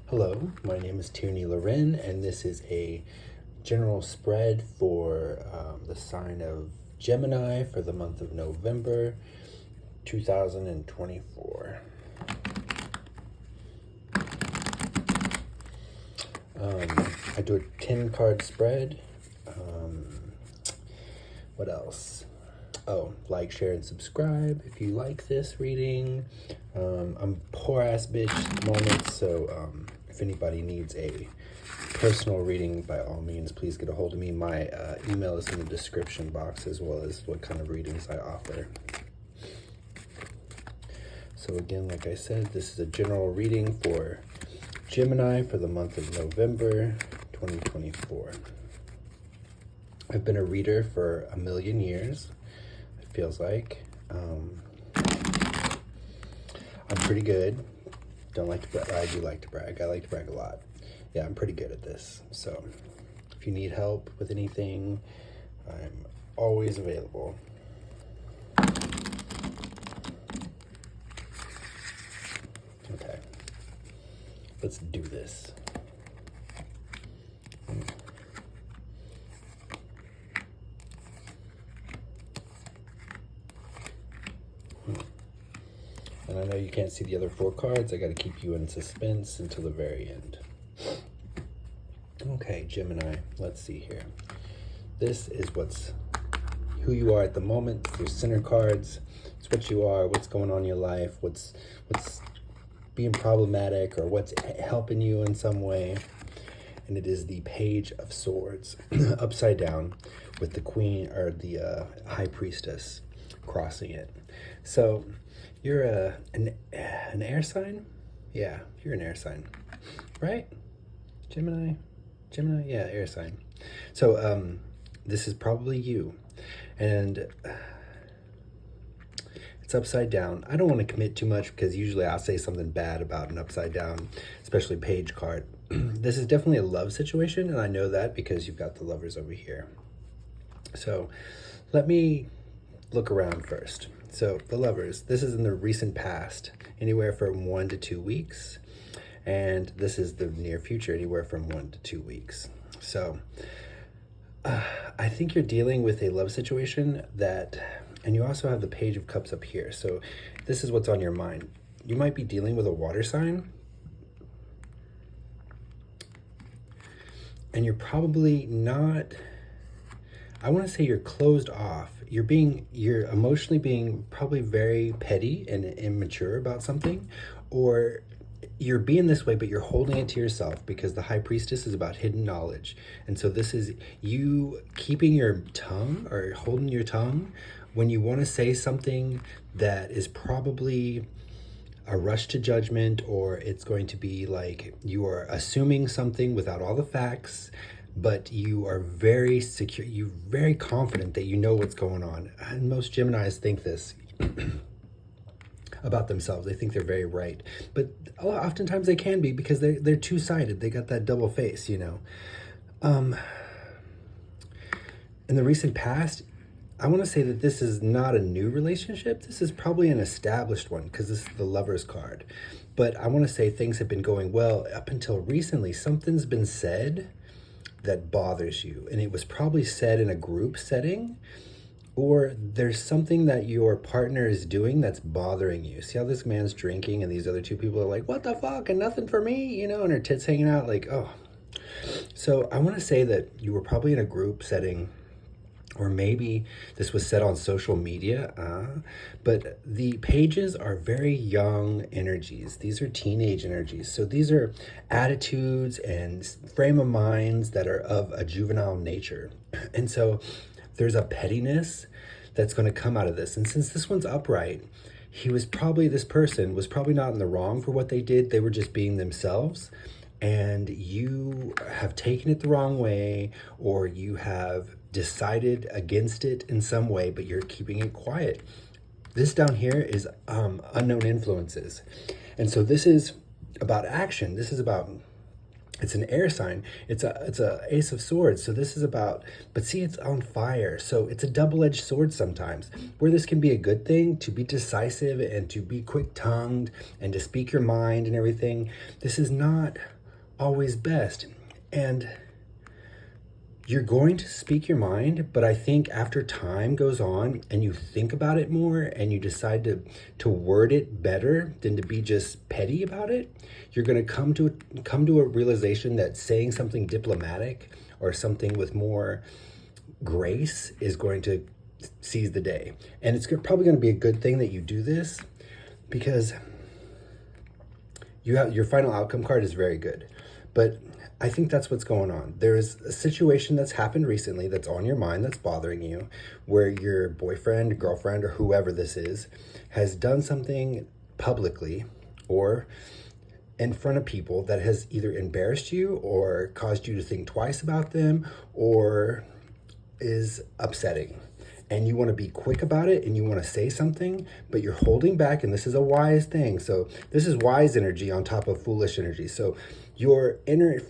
Hello, my name is Tierney Loren, and this is a general spread for the sign of Gemini for the month of November 2024. I do a 10 card spread. What else? Oh, like, share, and subscribe if you like this reading. I'm poor ass bitch at the moment, so if anybody needs a personal reading, by all means, please get a hold of me. My email is in the description box, as well as what kind of readings I offer. So again, like I said, this is a general reading for Gemini for the month of November 2024. I've been a reader for a million years, it feels like. I'm pretty good. Don't like to brag. I do like to brag. I like to brag a lot. Yeah, I'm pretty good at this. So if you need help with anything, I'm always available. Okay, let's do this. And I know you can't see the other 4 cards. I got to keep you in suspense until the very end. Okay, Gemini, let's see here. This is who you are at the moment. Your center cards. It's what you are, what's going on in your life, what's being problematic, or what's helping you in some way. And it is the Page of Swords, upside down, with the Queen, or the High Priestess crossing it. So you're an air sign? Yeah, you're an air sign, right? Gemini, yeah, air sign. So this is probably you, and it's upside down. I don't want to commit too much because usually I'll say something bad about an upside down, especially page card. This is definitely a love situation, and I know that because you've got the Lovers over here. So let me look around first. So the Lovers, this is in the recent past, anywhere from 1 to 2 weeks. And this is the near future, anywhere from 1 to 2 weeks. So I think you're dealing with a love situation and you also have the Page of Cups up here. So this is what's on your mind. You might be dealing with a water sign. And you're probably not, I want to say you're closed off. You're emotionally being probably very petty and immature about something, or you're being this way, but you're holding it to yourself because the High Priestess is about hidden knowledge. And so this is you keeping your tongue, or holding your tongue when you want to say something that is probably a rush to judgment, or it's going to be like you are assuming something without all the facts, but you are very secure, you're very confident that you know what's going on. And most Geminis think this about themselves. They think they're very right, but oftentimes they can be, because they're two-sided. They got that double face, you know. In the recent past, I want to say that this is not a new relationship. This is probably an established one, because this is the Lovers card. But I want to say things have been going well up until recently. Something's been said that bothers you, and it was probably said in a group setting, or there's something that your partner is doing that's bothering you. See how this man's drinking and these other 2 people are like, what the fuck, and nothing for me, you know, and her tits hanging out, like, oh. So I want to say that you were probably in a group setting, or maybe this was said on social media, but the pages are very young energies. These are teenage energies. So these are attitudes and frame of minds that are of a juvenile nature. And so there's a pettiness that's going to come out of this. And since this one's upright, this person was probably not in the wrong for what they did. They were just being themselves. And you have taken it the wrong way, or you have decided against it in some way, but you're keeping it quiet. This down here is unknown influences. And so this is about action. This is about, it's an air sign. It's a Ace of Swords. So this is about, but see, it's on fire. So it's a double-edged sword sometimes, where this can be a good thing, to be decisive and to be quick-tongued and to speak your mind and everything. This is not always best. And you're going to speak your mind, but I think after time goes on and you think about it more and you decide to word it better than to be just petty about it, you're going to come to a realization that saying something diplomatic or something with more grace is going to seize the day. And it's probably going to be a good thing that you do this, because your final outcome card is very good. But I think that's what's going on. There's a situation that's happened recently that's on your mind, that's bothering you, where your boyfriend, girlfriend, or whoever this is has done something publicly or in front of people that has either embarrassed you or caused you to think twice about them or is upsetting. And you want to be quick about it and you want to say something, but you're holding back, and this is a wise thing. So this is wise energy on top of foolish energy. So your inner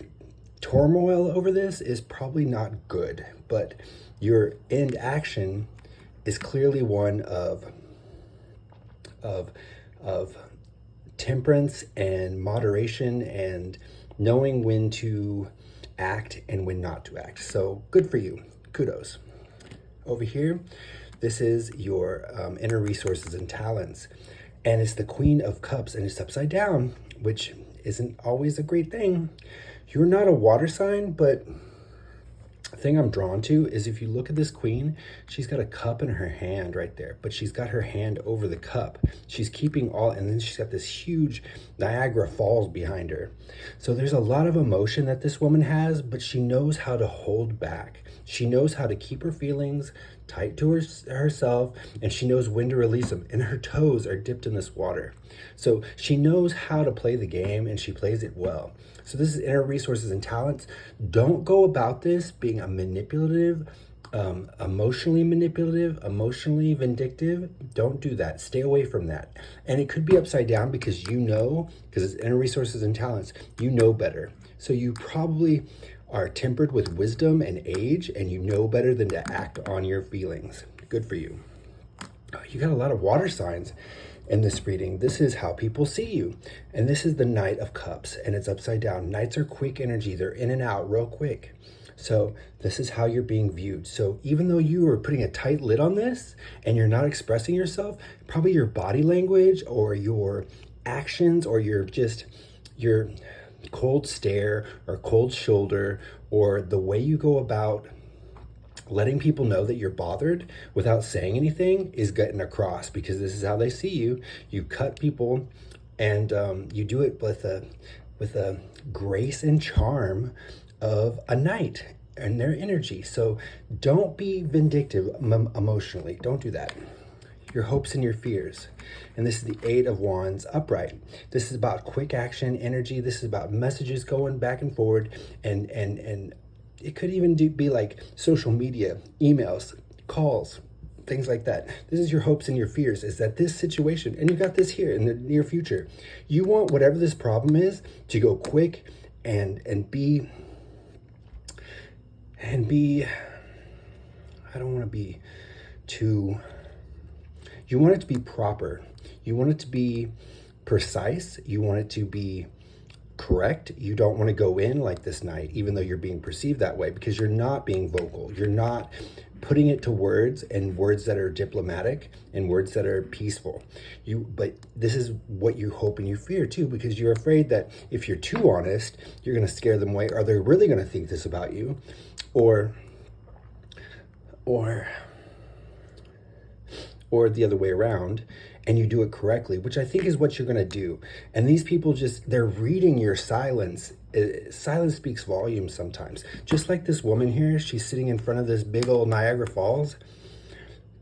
turmoil over this is probably not good, but your end action is clearly one of temperance and moderation and knowing when to act and when not to act. So good for you. Kudos. Over here, this is your inner resources and talents. And it's the Queen of Cups, and it's upside down, which isn't always a great thing. You're not a water sign, but the thing I'm drawn to is if you look at this queen, she's got a cup in her hand right there, but she's got her hand over the cup. She's keeping all, and then she's got this huge Niagara Falls behind her. So there's a lot of emotion that this woman has, but she knows how to hold back. She knows how to keep her feelings tight to herself, and she knows when to release them. And her toes are dipped in this water. So she knows how to play the game, and she plays it well. So this is inner resources and talents. Don't go about this being a manipulative, emotionally vindictive. Don't do that. Stay away from that. And it could be upside down because because it's inner resources and talents, you know better. So you probably are tempered with wisdom and age, and you know better than to act on your feelings. Good for you. You got a lot of water signs in this reading. This is how people see you. And this is the Knight of Cups, and it's upside down. Knights are quick energy. They're in and out real quick. So this is how you're being viewed. So even though you are putting a tight lid on this and you're not expressing yourself, probably your body language or your actions or your cold stare or cold shoulder or the way you go about letting people know that you're bothered without saying anything is getting across, because this is how they see you. You cut people, and you do it with a grace and charm of a knight and their energy. So don't be vindictive emotionally. Don't do that. Your hopes and your fears. And this is the Eight of Wands upright. This is about quick action energy. This is about messages going back and forward, and it could even be like social media, emails, calls, things like that. This is your hopes and your fears, is that this situation, and you got this here in the near future, you want whatever this problem is to go quick and be I don't want to be too, you want it to be proper. You want it to be precise. You want it to be correct. You don't want to go in like this night, even though you're being perceived that way, because you're not being vocal. You're not putting it to words, and words that are diplomatic and words that are peaceful. But this is what you hope and you fear too, because you're afraid that if you're too honest, you're going to scare them away. Are they really going to think this about you? Or the other way around, and you do it correctly, which I think is what you're going to do. And these people they're reading your silence. Silence speaks volumes sometimes. Just like this woman here, she's sitting in front of this big old Niagara Falls.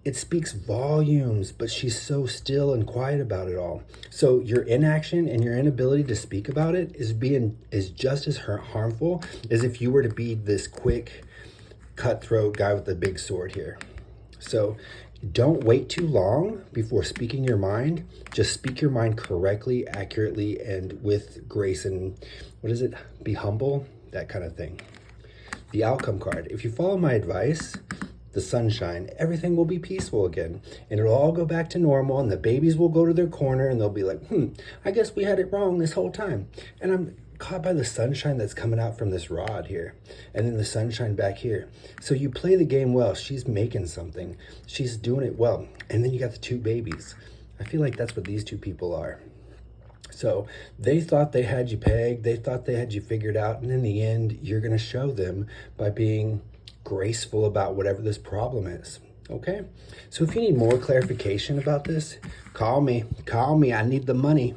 It speaks volumes, but she's so still and quiet about it all. So your inaction and your inability to speak about it is just as harmful as if you were to be this quick, cutthroat guy with the big sword here. So don't wait too long before speaking your mind. Just speak your mind correctly, accurately, and with grace and, be humble, that kind of thing. The outcome card. If you follow my advice, the sunshine, everything will be peaceful again. And it'll all go back to normal, and the babies will go to their corner, and they'll be like, I guess we had it wrong this whole time. And caught by the sunshine that's coming out from this rod here, and then the sunshine back here. So you play the game well. She's making something. She's doing it well. And then you got the two babies. I feel like that's what these two people are. So they thought they had you pegged. They thought they had you figured out. And in the end, you're going to show them by being graceful about whatever this problem is. Okay? So if you need more clarification about this, call me. Call me. I need the money.